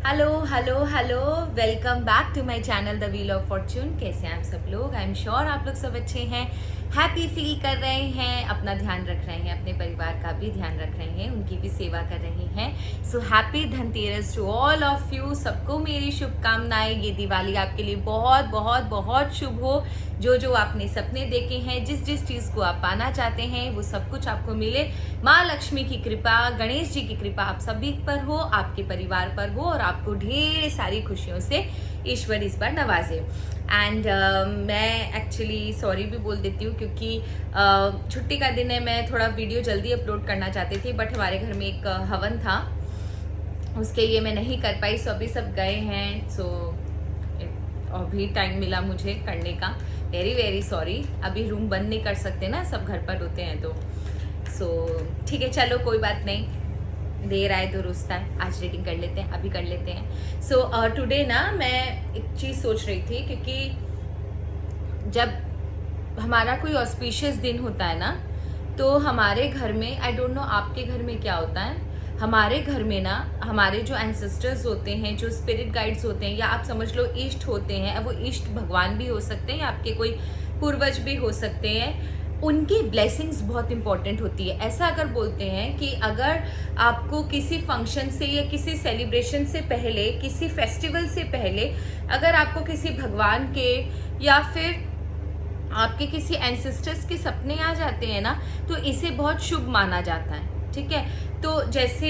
Hello hello hello, welcome back to my channel the wheel of fortune. कैसे हैं आप सब लोग? आई एम श्योर आप लोग सब अच्छे हैं, हैप्पी फील कर रहे हैं, अपना ध्यान रख रहे हैं, अपने परिवार का भी ध्यान रख रहे हैं, उनकी भी सेवा कर रहे हैं। So happy Dhanteras to all of you. सबको मेरी शुभकामनाएं। ये दिवाली आपके लिए बहुत बहुत बहुत शुभ हो। जो जो आपने सपने देखे हैं, जिस जिस चीज़ को आप पाना चाहते हैं, वो सब कुछ आपको मिले। माँ लक्ष्मी की कृपा, गणेश जी की कृपा आप सभी पर हो, आपके परिवार पर हो और आपको ढेर सारी खुशियों से ईश्वर इस बार नवाजे। एंड मैं एक्चुअली सॉरी भी बोल देती हूँ क्योंकि छुट्टी का दिन है। मैं थोड़ा वीडियो जल्दी अपलोड करना चाहती थी, बट हमारे घर में एक हवन था, उसके लिए मैं नहीं कर पाई। सो अभी सब गए हैं, सो अभी टाइम मिला मुझे करने का। Very very sorry. अभी रूम बंद नहीं कर सकते ना, सब घर पर होते हैं तो सो ठीक है, चलो कोई बात नहीं, देर आए दुरुस्त है। आज रीडिंग कर लेते हैं, अभी कर लेते हैं। सो टुडे ना मैं एक चीज़ सोच रही थी, क्योंकि जब हमारा कोई ऑस्पिशियस दिन होता है ना, तो हमारे घर में, आई डोंट नो आपके घर में क्या होता है, हमारे घर में ना हमारे जो एंसेस्टर्स होते हैं, जो स्पिरिट गाइड्स होते हैं, या आप समझ लो इष्ट होते हैं, वो इष्ट भगवान भी हो सकते हैं या आपके कोई पूर्वज भी हो सकते हैं, उनकी ब्लेसिंग्स बहुत इंपॉर्टेंट होती है। ऐसा अगर बोलते हैं कि अगर आपको किसी फंक्शन से या किसी सेलिब्रेशन से पहले, किसी फेस्टिवल से पहले, अगर आपको किसी भगवान के या फिर आपके किसी एंसेस्टर्स के सपने आ जाते हैं ना, तो इसे बहुत शुभ माना जाता है। ठीक है, तो जैसे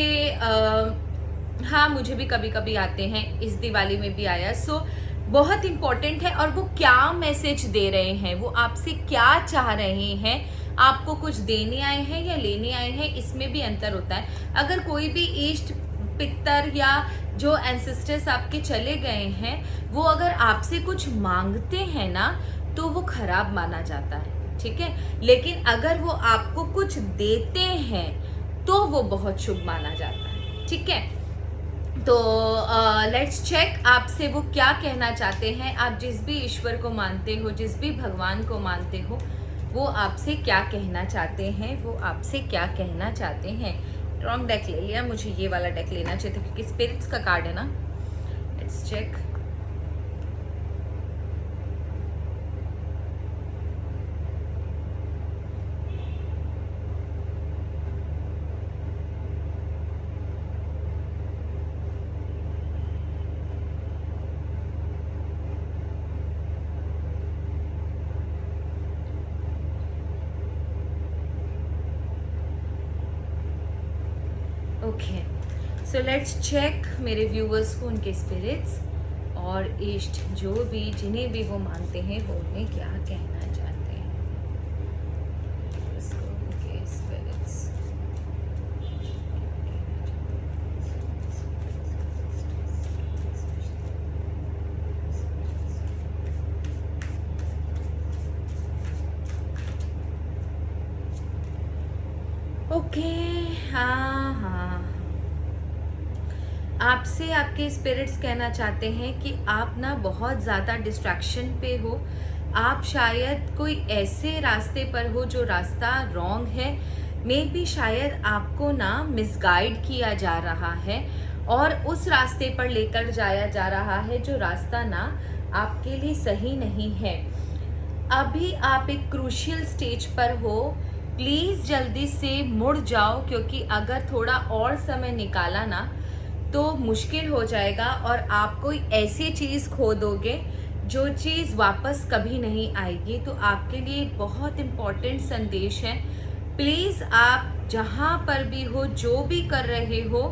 हाँ, मुझे भी कभी कभी आते हैं, इस दिवाली में भी आया। सो बहुत इंपॉर्टेंट है, और वो क्या मैसेज दे रहे हैं, वो आपसे क्या चाह रहे हैं, आपको कुछ देने आए हैं या लेने आए हैं, इसमें भी अंतर होता है। अगर कोई भी इष्ट पितर या जो एंसेस्टर्स आपके चले गए हैं, वो अगर आपसे कुछ मांगते हैं ना, तो वो खराब माना जाता है। ठीक है, लेकिन अगर वो आपको कुछ देते हैं तो वो बहुत शुभ माना जाता है। ठीक है, तो लेट्स चेक आपसे वो क्या कहना चाहते हैं। आप जिस भी ईश्वर को मानते हो, जिस भी भगवान को मानते हो, वो आपसे क्या कहना चाहते हैं, वो आपसे क्या कहना चाहते हैं। रॉन्ग डेक ले लिया, मुझे ये वाला डेक लेना चाहिए था क्योंकि स्पिरिट्स का कार्ड है ना। Let's check. Okay, so let's check मेरे व्यूवर्स को, उनके स्पिरिट्स और इष्ट जो भी, जिन्हें भी वो मानते हैं, वो उन्हें क्या कहना चाहते हैं। उसको उनके स्पिरिट्स ओके। हाँ हाँ, आपसे आपके स्पिरिट्स कहना चाहते हैं कि आप ना बहुत ज़्यादा डिस्ट्रैक्शन पे हो। आप शायद कोई ऐसे रास्ते पर हो जो रास्ता रॉन्ग है। मे बी शायद आपको ना मिसगाइड किया जा रहा है और उस रास्ते पर लेकर जाया जा रहा है जो रास्ता ना आपके लिए सही नहीं है। अभी आप एक क्रूशियल स्टेज पर हो, प्लीज़ जल्दी से मुड़ जाओ, क्योंकि अगर थोड़ा और समय निकाला ना तो मुश्किल हो जाएगा और आप कोई ऐसी चीज़ खो दोगे जो चीज़ वापस कभी नहीं आएगी। तो आपके लिए बहुत इम्पोर्टेंट संदेश है। प्लीज़ आप जहाँ पर भी हो, जो भी कर रहे हो,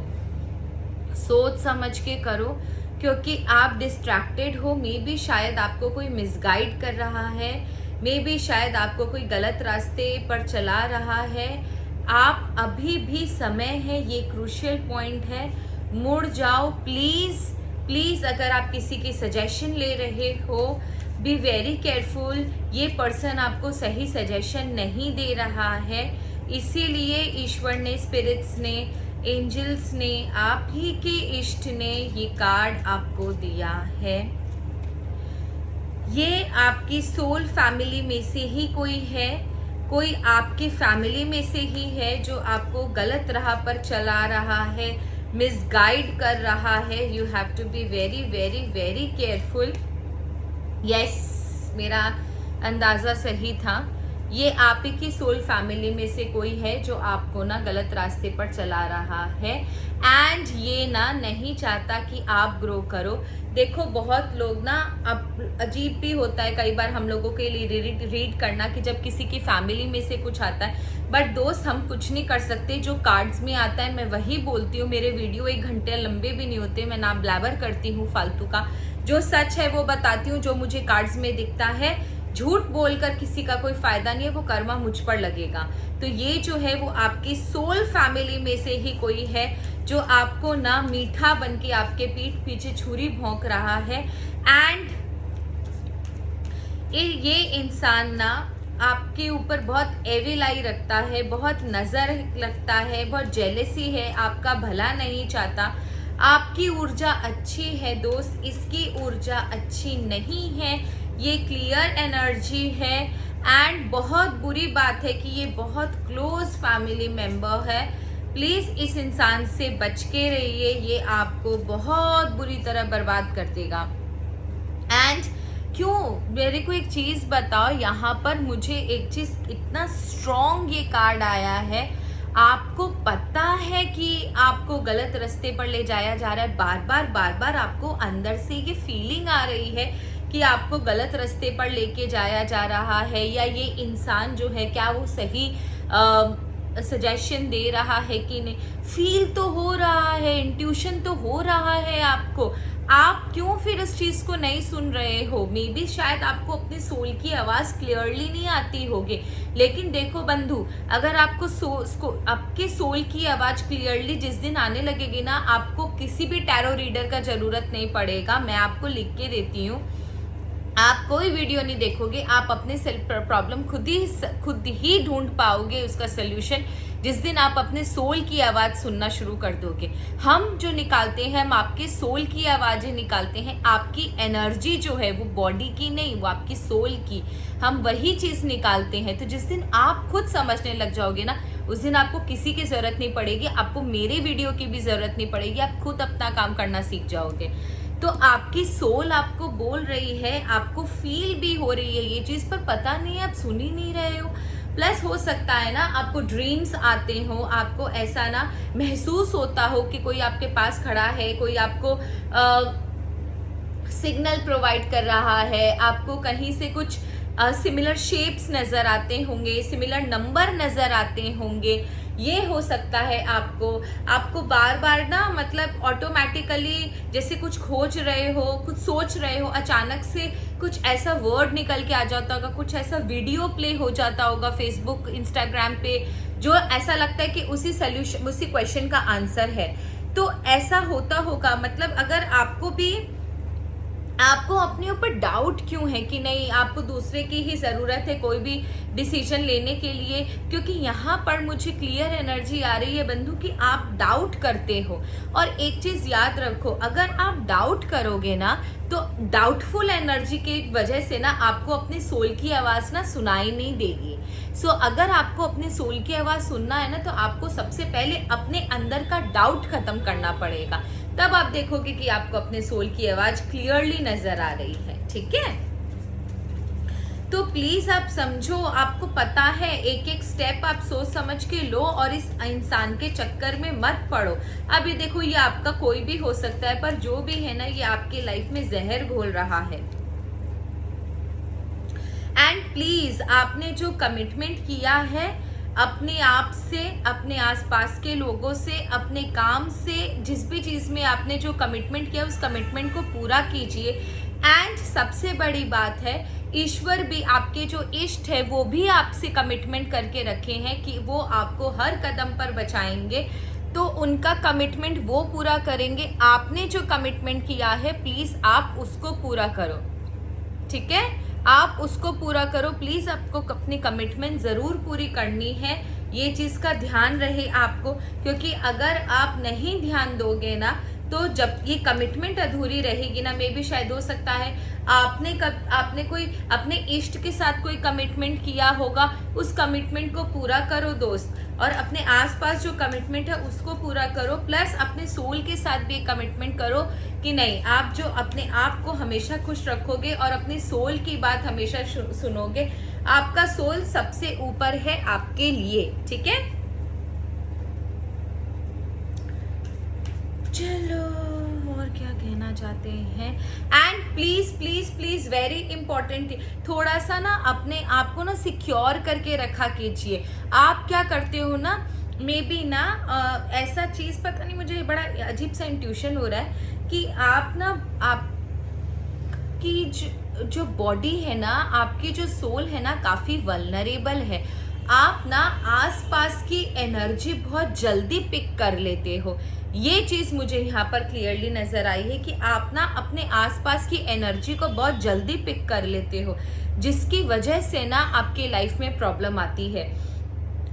सोच समझ के करो, क्योंकि आप डिस्ट्रैक्टेड हो। मे बी शायद आपको कोई मिसगाइड कर रहा है, मे बी शायद आपको कोई गलत रास्ते पर चला रहा है। आप अभी भी समय है, ये क्रूशियल पॉइंट है, मुड़ जाओ प्लीज़ प्लीज़। अगर आप किसी की सजेशन ले रहे हो, बी वेरी केयरफुल। ये पर्सन आपको सही सजेशन नहीं दे रहा है, इसीलिए ईश्वर ने, स्पिरिट्स ने, एंजल्स ने, आप ही के इष्ट ने ये कार्ड आपको दिया है। ये आपकी सोल फैमिली में से ही कोई है, कोई आपकी फैमिली में से ही है जो आपको गलत राह पर चला रहा है, मिसगाइड कर रहा है, you have to be very very very careful. Yes, मेरा अंदाज़ा सही था। ये आप ही की सोल फैमिली में से कोई है जो आपको ना गलत रास्ते पर चला रहा है एंड ये ना नहीं चाहता कि आप ग्रो करो। देखो बहुत लोग ना, अब अजीब भी होता है कई बार हम लोगों के लिए रीड करना कि जब किसी की फैमिली में से कुछ आता है, बट दोस्त हम कुछ नहीं कर सकते। जो कार्ड्स में आता है मैं वही बोलती हूँ। मेरे वीडियो 1 घंटे लंबे भी नहीं होते, मैं ना ब्लैबर करती हूँ फालतू का। जो सच है वो बताती हूँ, जो मुझे कार्ड्स में दिखता है। झूठ बोलकर किसी का कोई फायदा नहीं है, वो कर्मा मुझ पर लगेगा। तो ये जो है वो आपकी सोल फैमिली में से ही कोई है जो आपको ना मीठा बन के आपके पीठ पीछे छुरी भोंक रहा है एंड ये इंसान ना आपके ऊपर बहुत एविल आई रखता है, बहुत नज़र रखता है, बहुत जेलेसी है, आपका भला नहीं चाहता। आपकी ऊर्जा अच्छी है दोस्त, इसकी ऊर्जा अच्छी नहीं है। ये क्लियर एनर्जी है एंड बहुत बुरी बात है कि ये बहुत क्लोज फैमिली मेंबर है। प्लीज़ इस इंसान से बच के रहिए, ये आपको बहुत बुरी तरह बर्बाद कर देगा। एंड क्यों, मेरे को एक चीज़ बताओ, यहाँ पर मुझे एक चीज़ इतना स्ट्रॉन्ग ये कार्ड आया है, आपको पता है कि आपको गलत रास्ते पर ले जाया जा रहा है। बार बार आपको अंदर से ये फीलिंग आ रही है कि आपको गलत रास्ते पर लेके जाया जा रहा है, या ये इंसान जो है क्या वो सही सजेशन दे रहा है कि नहीं। फील तो हो रहा है, इंट्यूशन तो हो रहा है आपको, आप क्यों फिर उस चीज़ को नहीं सुन रहे हो। मे बी शायद आपको अपनी सोल की आवाज़ क्लियरली नहीं आती होगी, लेकिन देखो बंधु, अगर आपको आपके सोल की आवाज़ क्लियरली जिस दिन आने लगेगी ना, आपको किसी भी टैरो रीडर का ज़रूरत नहीं पड़ेगा। मैं आपको लिख के देती हूँ, आप कोई वीडियो नहीं देखोगे, आप अपने सेल्फ प्रॉब्लम खुद ही ढूंढ पाओगे उसका सोल्यूशन जिस दिन आप अपने सोल की आवाज़ सुनना शुरू कर दोगे। हम जो निकालते हैं, हम आपके सोल की आवाज़ें निकालते हैं। आपकी एनर्जी जो है वो बॉडी की नहीं, वो आपकी सोल की, हम वही चीज़ निकालते हैं। तो जिस दिन आप खुद समझने लग जाओगे ना, उस दिन आपको किसी की ज़रूरत नहीं पड़ेगी, आपको मेरे वीडियो की भी ज़रूरत नहीं पड़ेगी, आप खुद अपना काम करना सीख जाओगे। तो आपकी सोल आपको बोल रही है, आपको फील भी हो रही है ये चीज़, पर पता नहीं आप सुन ही नहीं रहे हो। प्लस हो सकता है ना आपको ड्रीम्स आते हो, आपको ऐसा ना महसूस होता हो कि कोई आपके पास खड़ा है, कोई आपको सिग्नल प्रोवाइड कर रहा है, आपको कहीं से कुछ सिमिलर शेप्स नज़र आते होंगे, सिमिलर नंबर नज़र आते होंगे। ये हो सकता है आपको बार बार ना, मतलब ऑटोमेटिकली जैसे कुछ खोज रहे हो, कुछ सोच रहे हो, अचानक से कुछ ऐसा वर्ड निकल के आ जाता होगा, कुछ ऐसा वीडियो प्ले हो जाता होगा फेसबुक इंस्टाग्राम पे, जो ऐसा लगता है कि उसी क्वेश्चन का आंसर है। तो ऐसा होता होगा, मतलब अगर आपको अपने ऊपर डाउट क्यों है कि नहीं, आपको दूसरे की ही ज़रूरत है कोई भी डिसीजन लेने के लिए, क्योंकि यहाँ पर मुझे क्लियर एनर्जी आ रही है बंधु कि आप डाउट करते हो। और एक चीज़ याद रखो, अगर आप डाउट करोगे ना, तो डाउटफुल एनर्जी की वजह से ना आपको अपनी सोल की आवाज़ ना सुनाई नहीं देगी। सो अगर आपको अपनी सोल की आवाज़ सुनना है ना, तो आपको सबसे पहले अपने अंदर का डाउट ख़त्म करना पड़ेगा, तब आप देखोगे कि आपको अपने सोल की आवाज़ क्लियरली नज़र आ रही है। ठीक है, तो प्लीज़ आप समझो, आपको पता है, एक एक स्टेप आप सोच समझ के लो और इस इंसान के चक्कर में मत पड़ो। अब ये देखो, ये आपका कोई भी हो सकता है, पर जो भी है ना, ये आपके लाइफ में जहर घोल रहा है। एंड प्लीज़, आपने जो कमिटमेंट किया है अपने आप से, अपने आसपास के लोगों से, अपने काम से, जिस भी चीज़ में आपने जो कमिटमेंट किया उस कमिटमेंट को पूरा कीजिए। एंड सबसे बड़ी बात है, ईश्वर भी, आपके जो इष्ट है वो भी आपसे कमिटमेंट करके रखे हैं कि वो आपको हर कदम पर बचाएंगे, तो उनका कमिटमेंट वो पूरा करेंगे। आपने जो कमिटमेंट किया है प्लीज़ आप उसको पूरा करो। ठीक है, आप उसको पूरा करो प्लीज़, आपको अपनी कमिटमेंट ज़रूर पूरी करनी है, ये चीज़ का ध्यान रहे आपको, क्योंकि अगर आप नहीं ध्यान दोगे ना, तो जब ये कमिटमेंट अधूरी रहेगी ना, मे भी शायद हो सकता है आपने कोई अपने इष्ट के साथ कोई कमिटमेंट किया होगा, उस कमिटमेंट को पूरा करो दोस्त, और अपने आसपास जो कमिटमेंट है उसको पूरा करो, प्लस अपने सोल के साथ भी एक कमिटमेंट करो कि नहीं, आप जो अपने आप को हमेशा खुश रखोगे और अपने सोल की बात हमेशा सुनोगे। आपका सोल सबसे ऊपर है आपके लिए, ठीक है। चलो, और क्या कहना चाहते हैं। And please please please very important, थोड़ा सा ना अपने आप को ना सिक्योर करके रखा कीजिए। आप क्या करते हो ना, मे बी ना ऐसा चीज, पता नहीं मुझे बड़ा अजीब सा इंट्यूशन हो रहा है कि आप ना, आपकी जो बॉडी है ना, आपकी जो सोल है ना, काफी वल्नरेबल है। आप ना आसपास की एनर्जी बहुत जल्दी पिक कर लेते हो। ये चीज मुझे यहाँ पर क्लियरली नजर आई है कि आप ना अपने आसपास की एनर्जी को बहुत जल्दी पिक कर लेते हो, जिसकी वजह से ना आपके लाइफ में प्रॉब्लम आती है।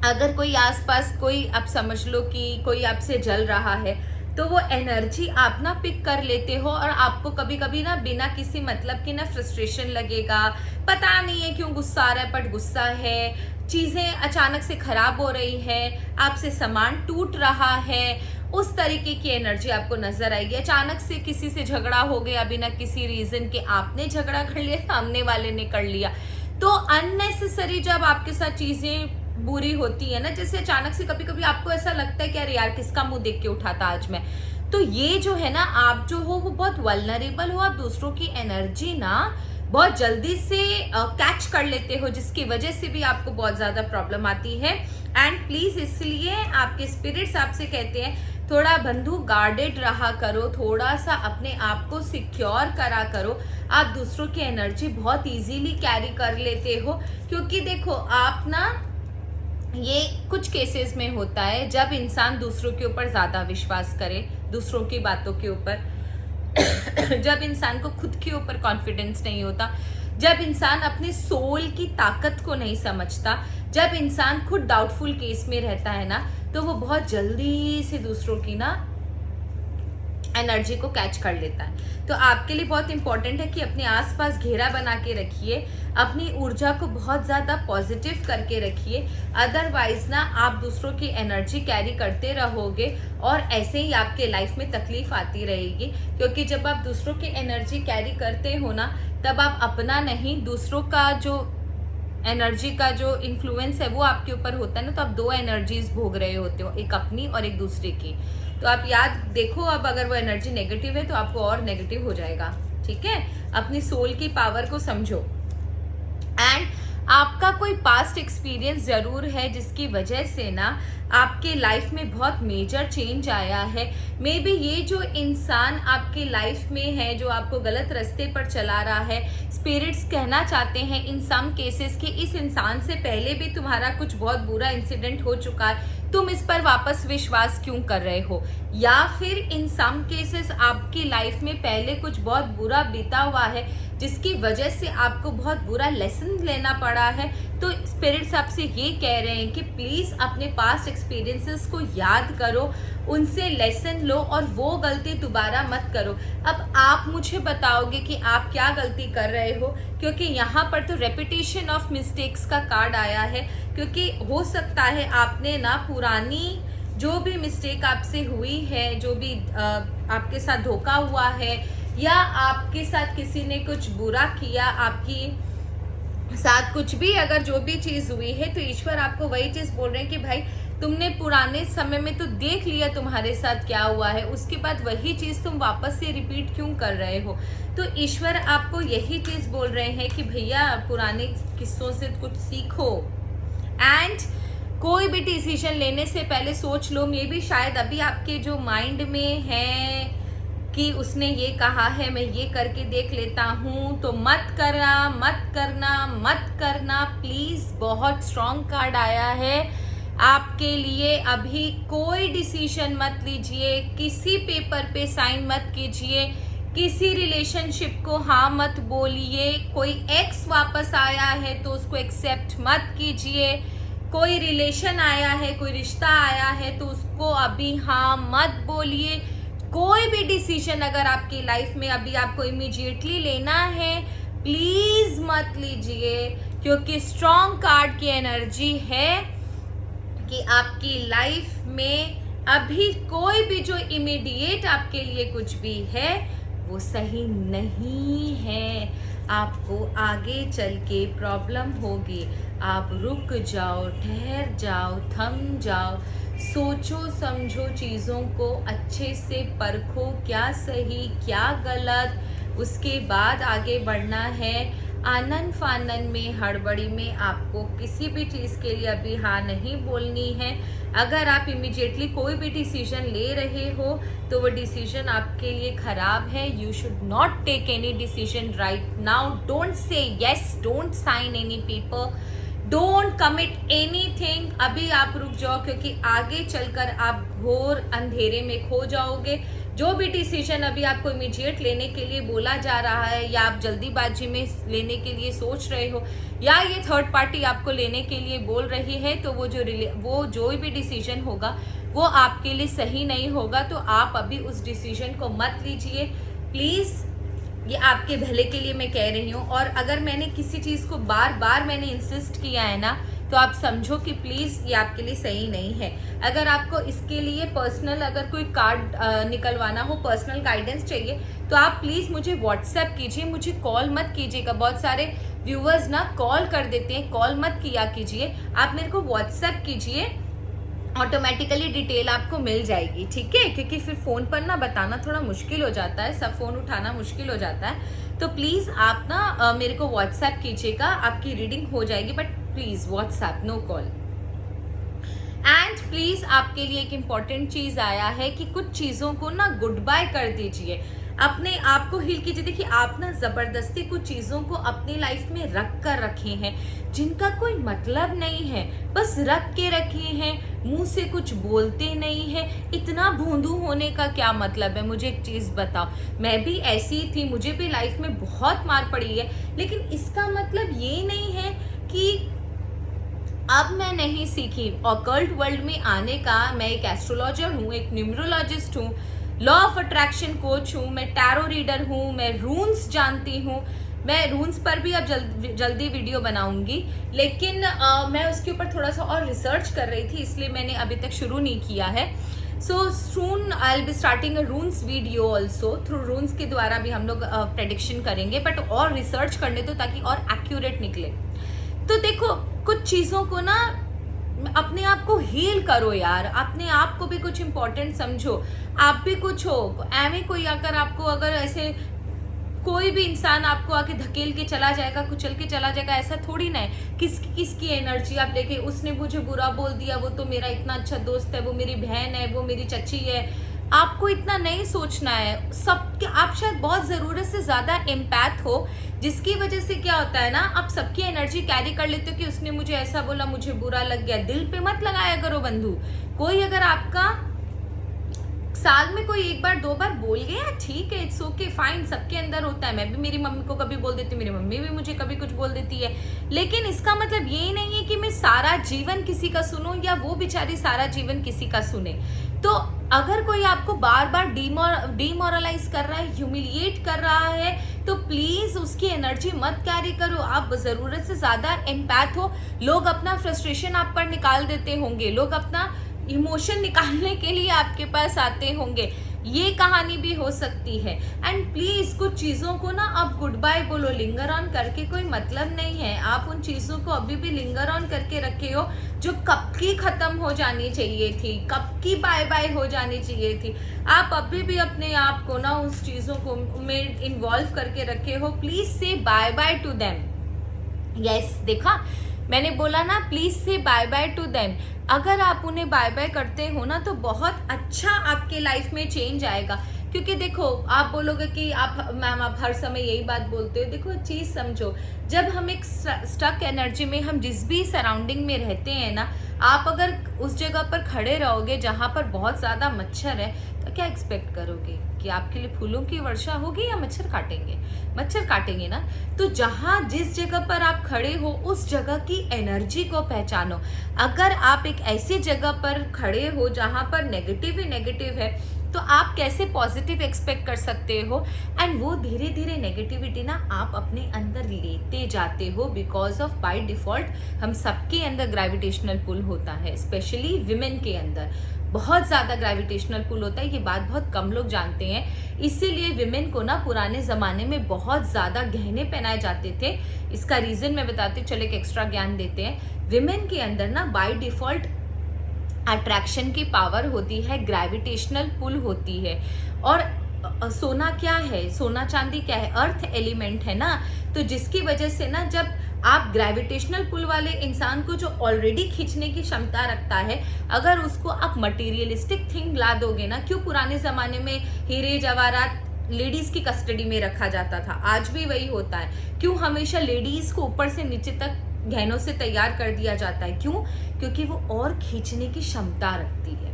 अगर कोई आसपास, कोई आप समझ लो कि कोई आपसे जल रहा है, तो वो एनर्जी आप ना पिक कर लेते हो, और आपको कभी कभी ना बिना किसी मतलब की ना फ्रस्ट्रेशन लगेगा, पता नहीं है क्यों गुस्सा आ रहा है, बट गुस्सा है, चीजें अचानक से खराब हो रही है, आपसे सामान टूट रहा है, उस तरीके की एनर्जी आपको नजर आएगी। अचानक से किसी से झगड़ा हो गया बिना किसी रीजन के, आपने झगड़ा कर लिया, सामने वाले ने कर लिया। तो अननेसेसरी जब आपके साथ चीजें बुरी होती है ना, जैसे अचानक से कभी कभी आपको ऐसा लगता है कि अरे यार किसका मुंह देख के उठा था आज मैं, तो ये जो है ना, आप जो हो वो बहुत वल्नरेबल हो, आप दूसरों की एनर्जी ना बहुत जल्दी से कैच कर लेते हो, जिसकी वजह से भी आपको बहुत ज्यादा प्रॉब्लम आती है। एंड प्लीज, इसलिए आपके स्पिरिट्स आपसे कहते हैं थोड़ा बंधु गार्डेड रहा करो, थोड़ा सा अपने आप को सिक्योर करा करो। आप दूसरों की एनर्जी बहुत इजीली कैरी कर लेते हो, क्योंकि देखो आप ना, ये कुछ केसेस में होता है जब इंसान दूसरों के ऊपर ज्यादा विश्वास करे, दूसरों की बातों के ऊपर जब इंसान को खुद के ऊपर कॉन्फिडेंस नहीं होता, जब इंसान अपने सोल की ताकत को नहीं समझता, जब इंसान खुद डाउटफुल केस में रहता है ना, तो वो बहुत जल्दी से दूसरों की ना एनर्जी को कैच कर लेता है। तो आपके लिए बहुत इंपॉर्टेंट है कि अपने आसपास घेरा बना के रखिए, अपनी ऊर्जा को बहुत ज़्यादा पॉजिटिव करके रखिए, अदरवाइज ना आप दूसरों की एनर्जी कैरी करते रहोगे और ऐसे ही आपके लाइफ में तकलीफ आती रहेगी। क्योंकि जब आप दूसरों की एनर्जी कैरी करते हो ना, तब आप अपना नहीं, दूसरों का जो एनर्जी का जो इन्फ्लुएंस है वो आपके ऊपर होता है ना, तो आप दो एनर्जीज भोग रहे होते हो, एक अपनी और एक दूसरे की। तो आप याद देखो, अब अगर वो एनर्जी नेगेटिव है तो आपको और नेगेटिव हो जाएगा, ठीक है। अपनी सोल की पावर को समझो। एंड आपका कोई पास्ट एक्सपीरियंस जरूर है जिसकी वजह से ना आपके लाइफ में बहुत मेजर चेंज आया है। मे बी ये जो इंसान आपकी लाइफ में है, जो आपको गलत रास्ते पर चला रहा है, स्पिरिट्स कहना चाहते हैं इन सम केसेस कि इस इंसान से पहले भी तुम्हारा कुछ बहुत बुरा इंसिडेंट हो चुका है, तुम इस पर वापस विश्वास क्यों कर रहे हो, या फिर इन सम केसेस आपकी लाइफ में पहले कुछ बहुत बुरा बीता हुआ है जिसकी वजह से आपको बहुत बुरा लेसन लेना पड़ा है। तो स्पिरिट्स आपसे ये कह रहे हैं कि प्लीज अपने पास्ट एक्सपीरियंसेस को याद करो, उनसे लेसन लो और वो गलती दोबारा मत करो। अब आप मुझे बताओगे कि आप क्या गलती कर रहे हो, क्योंकि यहाँ पर तो रेपिटेशन ऑफ मिस्टेक्स का कार्ड आया है। क्योंकि हो सकता है आपने ना पुरानी जो भी मिस्टेक आपसे हुई है, जो भी आपके साथ धोखा हुआ है, या आपके साथ किसी ने कुछ बुरा किया, आपकी साथ कुछ भी अगर जो भी चीज हुई है, तो ईश्वर आपको वही चीज बोल रहे हैं कि भाई तुमने पुराने समय में तो देख लिया तुम्हारे साथ क्या हुआ है, उसके बाद वही चीज तुम वापस से रिपीट क्यों कर रहे हो। तो ईश्वर आपको यही चीज बोल रहे हैं कि भैया पुराने किस्सों से कुछ सीखो। एंड कोई भी डिसीजन लेने से पहले सोच लो, मे बी शायद अभी आपके जो माइंड में है कि उसने ये कहा है, मैं ये करके देख लेता हूँ, तो मत करना मत करना मत करना प्लीज। बहुत स्ट्रॉन्ग कार्ड आया है आपके लिए। अभी कोई डिसीजन मत लीजिए, किसी पेपर पे साइन मत कीजिए, किसी रिलेशनशिप को हाँ मत बोलिए। कोई एक्स वापस आया है तो उसको एक्सेप्ट मत कीजिए। कोई रिलेशन आया है, कोई रिश्ता आया है तो उसको अभी हाँ मत बोलिए। कोई भी डिसीजन अगर आपकी लाइफ में अभी आपको इमीडिएटली लेना है, प्लीज मत लीजिए, क्योंकि स्ट्रॉन्ग कार्ड की एनर्जी है कि आपकी लाइफ में अभी कोई भी जो इमीडिएट आपके लिए कुछ भी है वो सही नहीं है। आपको आगे चल के प्रॉब्लम होगी। आप रुक जाओ, ठहर जाओ, थम जाओ, सोचो समझो, चीज़ों को अच्छे से परखो, क्या सही क्या गलत, उसके बाद आगे बढ़ना है। आनन फानन में, हड़बड़ी में आपको किसी भी चीज़ के लिए अभी हाँ नहीं बोलनी है। अगर आप इमीडिएटली कोई भी डिसीजन ले रहे हो तो वो डिसीजन आपके लिए खराब है। You should not take any decision right now. Don't say yes, don't sign any paper, don't commit anything. अभी आप रुक जाओ, क्योंकि आगे चलकर आप घोर अंधेरे में खो जाओगे। जो भी डिसीजन अभी आपको इमीडिएट लेने के लिए बोला जा रहा है, या आप जल्दीबाजी में लेने के लिए सोच रहे हो, या ये थर्ड पार्टी आपको लेने के लिए बोल रही है, तो वो जो भी डिसीजन होगा वो आपके लिए सही नहीं होगा। तो आप अभी उस डिसीजन को मत लीजिए प्लीज़। ये आपके भले के लिए मैं कह रही हूँ। और अगर मैंने किसी चीज़ को बार बार मैंने इंसिस्ट किया है ना, तो आप समझो कि प्लीज़ ये आपके लिए सही नहीं है। अगर आपको इसके लिए पर्सनल अगर कोई कार्ड निकलवाना हो, पर्सनल गाइडेंस चाहिए, तो आप प्लीज़ मुझे व्हाट्सएप कीजिए, मुझे कॉल मत कीजिएगा। बहुत सारे व्यूअर्स ना कॉल कर देते हैं, कॉल मत किया कीजिए, आप मेरे को व्हाट्सएप कीजिए, ऑटोमेटिकली डिटेल आपको मिल जाएगी, ठीक है? क्योंकि फिर फ़ोन पर ना बताना थोड़ा मुश्किल हो जाता है, सब फ़ोन उठाना मुश्किल हो जाता है। तो प्लीज़ आप ना मेरे को व्हाट्सएप कीजिएगा, आपकी रीडिंग हो जाएगी, but please WhatsApp, no call. And please आपके लिए एक इम्पॉर्टेंट चीज़ आया है कि कुछ चीज़ों को ना गुड बाय कर दीजिए, अपने आप को हील कीजिए। देखिए, आप ना ज़बरदस्ती कुछ चीज़ों को अपनी लाइफ में रख कर रखे हैं जिनका कोई मतलब नहीं है, बस रख के रखे हैं, मुंह से कुछ बोलते नहीं हैं। इतना भोंदू होने का क्या मतलब है? मुझे एक चीज़ बताओ, मैं भी ऐसी ही थी, मुझे भी लाइफ में बहुत मार पड़ी है, लेकिन इसका मतलब ये नहीं है कि अब मैं नहीं सीखी। ऑकल्ट वर्ल्ड में आने का, मैं एक एस्ट्रोलॉजर हूँ, एक न्यूमरोलॉजिस्ट हूँ, लॉ ऑफ अट्रैक्शन कोच हूँ, मैं टैरो रीडर हूँ, मैं रून्स जानती हूँ। मैं रून्स पर भी अब जल्दी वीडियो बनाऊंगी, लेकिन मैं उसके ऊपर थोड़ा सा और रिसर्च कर रही थी, इसलिए मैंने अभी तक शुरू नहीं किया है। So soon I will be starting a runes video also. Through runes के द्वारा भी हम लोग प्रेडिक्शन करेंगे, बट और रिसर्च करने दो ताकि और एक्यूरेट निकले। तो देखो, कुछ चीज़ों को ना अपने आप को हील करो यार, अपने आप को भी कुछ इम्पोर्टेंट समझो। आप भी कुछ हो, एवं कोई आकर आपको, अगर ऐसे कोई भी इंसान आपको आके धकेल के चला जाएगा, कुचल के चला जाएगा, ऐसा थोड़ी ना है। किसकी एनर्जी आप लेके, उसने मुझे बुरा बोल दिया, वो तो मेरा इतना अच्छा दोस्त है, वो मेरी बहन है, वो मेरी चची है। आपको इतना नहीं सोचना है। सबके, आप शायद बहुत ज़रूरत से ज़्यादा एम्पैथ हो, जिसकी वजह से क्या होता है ना, आप सबकी एनर्जी कैरी कर लेते हो कि उसने मुझे ऐसा बोला, मुझे बुरा लग गया। दिल पे मत लगाया करो बंधु। कोई अगर आपका साल में कोई एक बार दो बार बोल गया, ठीक है, इट्स ओके, फाइन, सबके अंदर होता है। मैं भी मेरी मम्मी को कभी बोल देती हूँ, मेरी मम्मी भी मुझे कभी कुछ बोल देती है, लेकिन इसका मतलब ये नहीं है कि मैं सारा जीवन किसी का सुनूं या वो बेचारी सारा जीवन किसी का सुने। तो अगर कोई आपको बार बार डिमोरलाइज कर रहा है, ह्यूमिलिएट कर रहा है, तो प्लीज उसकी एनर्जी मत कैरी करो। आप ज़रूरत से ज़्यादा एम्पैथ हो। लोग अपना फ्रस्ट्रेशन आप पर निकाल देते होंगे, लोग अपना इमोशन निकालने के लिए आपके पास आते होंगे, ये कहानी भी हो सकती है। एंड प्लीज़ कुछ चीज़ों को ना आप गुड बाय बोलो, लिंगर ऑन करके कोई मतलब नहीं है। आप उन चीज़ों को अभी भी लिंगर ऑन करके रखे हो जो कब की ख़त्म हो जानी चाहिए थी, कब की बाय बाय हो जानी चाहिए थी। आप अभी भी अपने आप को ना उस चीज़ों को में इन्वॉल्व करके रखे हो। Please say bye bye to them. Yes, देखा मैंने बोला ना, please say bye bye to them. अगर आप उन्हें बाय बाय करते हो ना, तो बहुत अच्छा आपके लाइफ में चेंज आएगा। क्योंकि देखो, आप बोलोगे कि आप मैम आप हर समय यही बात बोलते हो। देखो, चीज़ समझो, जब हम एक स्टक एनर्जी में, हम जिस भी सराउंडिंग में रहते हैं ना, आप अगर उस जगह पर खड़े रहोगे जहाँ पर बहुत ज़्यादा मच्छर है, तो क्या एक्सपेक्ट करोगे कि आपके लिए फूलों की वर्षा होगी या मच्छर काटेंगे? मच्छर काटेंगे ना। तो जहाँ जिस जगह पर आप खड़े हो, उस जगह की एनर्जी को पहचानो। अगर आप एक ऐसी जगह पर खड़े हो जहाँ पर नेगेटिव ही नेगेटिव है, तो आप कैसे पॉजिटिव एक्सपेक्ट कर सकते हो? एंड वो धीरे धीरे नेगेटिविटी ना आप अपने अंदर लेते जाते हो, बिकॉज ऑफ बाय डिफॉल्ट हम सबके अंदर ग्रेविटेशनल पुल होता है, स्पेशली विमेन के अंदर बहुत ज़्यादा ग्रेविटेशनल पुल होता है। ये बात बहुत कम लोग जानते हैं। इसीलिए विमेन को ना पुराने ज़माने में बहुत ज़्यादा गहने पहनाए जाते थे। इसका रीज़न मैं बताती हूँ, चलो एक एक्स्ट्रा ज्ञान देते हैं। विमेन के अंदर ना बाय डिफ़ॉल्ट अट्रैक्शन की पावर होती है, ग्रेविटेशनल पुल होती है। और सोना क्या है, सोना चांदी क्या है, अर्थ एलिमेंट है ना। तो जिसकी वजह से ना जब आप ग्रेविटेशनल पुल वाले इंसान को जो ऑलरेडी खींचने की क्षमता रखता है, अगर उसको आप मटेरियलिस्टिक थिंग ला दोगे ना, क्यों पुराने ज़माने में हीरे जवाहरात लेडीज़ की कस्टडी में रखा जाता था, आज भी वही होता है। क्यों हमेशा लेडीज़ को ऊपर से नीचे तक गहनों से तैयार कर दिया जाता है? क्यों? क्योंकि वो और खींचने की क्षमता रखती है।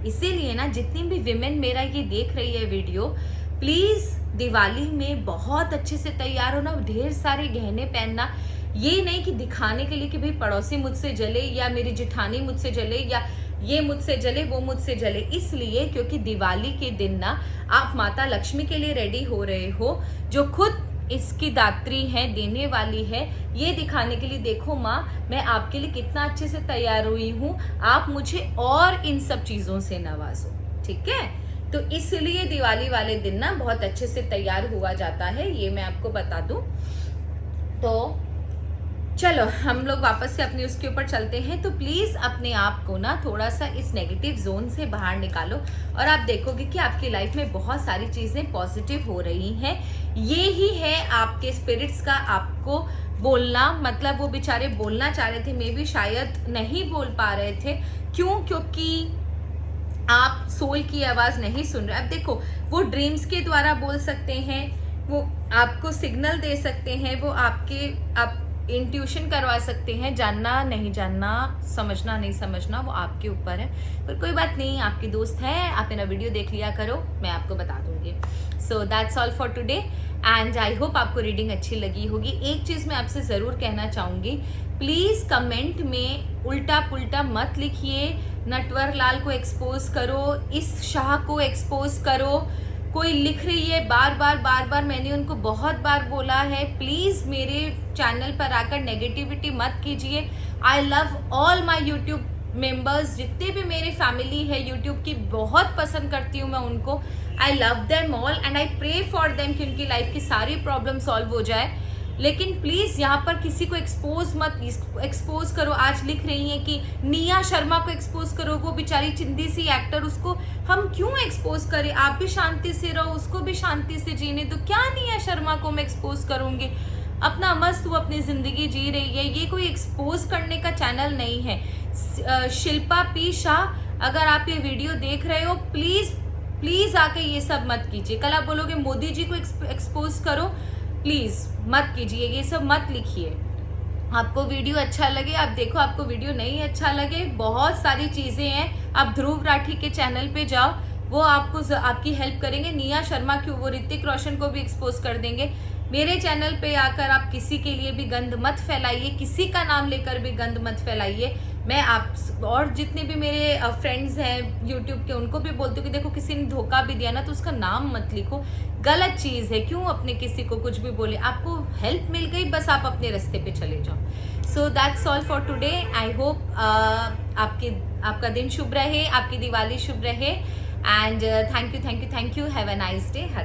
इसीलिए ना जितनी भी विमेन मेरा ये देख रही है वीडियो, प्लीज़ दिवाली में बहुत अच्छे से तैयार होना, ढेर सारे गहने पहनना। ये नहीं कि दिखाने के लिए कि भाई पड़ोसी मुझसे जले या मेरी जिठानी मुझसे जले या ये मुझसे जले वो मुझसे जले। इसलिए क्योंकि दिवाली के दिन ना आप माता लक्ष्मी के लिए रेडी हो रहे हो, जो खुद इसकी दात्री है, देने वाली है। ये दिखाने के लिए, देखो माँ मैं आपके लिए कितना अच्छे से तैयार हुई हूँ, आप मुझे और इन सब चीज़ों से नवाजो, ठीक है। तो इसलिए दिवाली वाले दिन ना बहुत अच्छे से तैयार हुआ जाता है, ये मैं आपको बता दूं। तो चलो हम लोग वापस से अपने उसके ऊपर चलते हैं। तो प्लीज़ अपने आप को ना थोड़ा सा इस नेगेटिव जोन से बाहर निकालो और आप देखोगे कि आपकी लाइफ में बहुत सारी चीज़ें पॉजिटिव हो रही हैं। ये ही है आपके स्पिरिट्स का आपको बोलना, मतलब वो बेचारे बोलना चाह रहे थे, मे बी शायद नहीं बोल पा रहे थे। क्यों? क्योंकि आप सोल की आवाज़ नहीं सुन रहे। अब देखो, वो ड्रीम्स के द्वारा बोल सकते हैं, वो आपको सिग्नल दे सकते हैं, वो आप इंट्यूशन करवा सकते हैं। जानना नहीं जानना, समझना नहीं समझना, वो आपके ऊपर है। पर कोई बात नहीं, आपकी दोस्त है, आप मेरा वीडियो देख लिया करो, मैं आपको बता दूंगी। So that's all for today and I hope आपको रीडिंग अच्छी लगी होगी। एक चीज़ मैं आपसे ज़रूर कहना चाहूँगी, प्लीज़ कमेंट में उल्टा पुल्टा मत लिखिए। नटवर लाल को एक्सपोज करो, इस शाह को एक्सपोज करो। कोई लिख रही है बार बार, मैंने उनको बहुत बार बोला है, प्लीज़ मेरे चैनल पर आकर नेगेटिविटी मत कीजिए। I love all my YouTube members, जितने भी मेरी फैमिली है यूट्यूब की, बहुत पसंद करती हूँ मैं उनको। I love them all and I pray for them कि उनकी लाइफ की सारी प्रॉब्लम सॉल्व हो जाए। लेकिन प्लीज़ यहाँ पर किसी को एक्सपोज करो। आज लिख रही हैं कि निया शर्मा को एक्सपोज करो, वो बेचारी चिंदी सी एक्टर, उसको हम क्यों एक्सपोज करें? आप भी शांति से रहो, उसको भी शांति से जीने दो। क्या निया शर्मा को मैं एक्सपोज करूँगी? अपना मस्त वो अपनी ज़िंदगी जी रही है, ये कोई एक्सपोज करने का चैनल नहीं है। शिल्पा पी शाह, अगर आप ये वीडियो देख रहे हो, प्लीज़ आके ये सब मत कीजिए। कल आप बोलोगे मोदी जी को एक्सपोज करो, प्लीज़ मत कीजिए, ये सब मत लिखिए। आपको वीडियो अच्छा लगे आप देखो, आपको वीडियो नहीं अच्छा लगे, बहुत सारी चीज़ें हैं। आप ध्रुव राठी के चैनल पे जाओ, वो आपको आपकी हेल्प करेंगे। निया शर्मा क्यों, वो ऋतिक रोशन को भी एक्सपोज कर देंगे। मेरे चैनल पे आकर आप किसी के लिए भी गंद मत फैलाइए, किसी का नाम लेकर भी गंद मत फैलाइए। मैं आप और जितने भी मेरे फ्रेंड्स हैं यूट्यूब के, उनको भी बोलती हूँ कि देखो किसी ने धोखा भी दिया ना तो उसका नाम मत लिखो, गलत चीज़ है। क्यों अपने किसी को कुछ भी बोले? आपको हेल्प मिल गई, बस आप अपने रास्ते पे चले जाओ। So that's all for today. I hope आपका दिन शुभ रहे, आपकी दिवाली शुभ रहे and thank you. Have a nice day.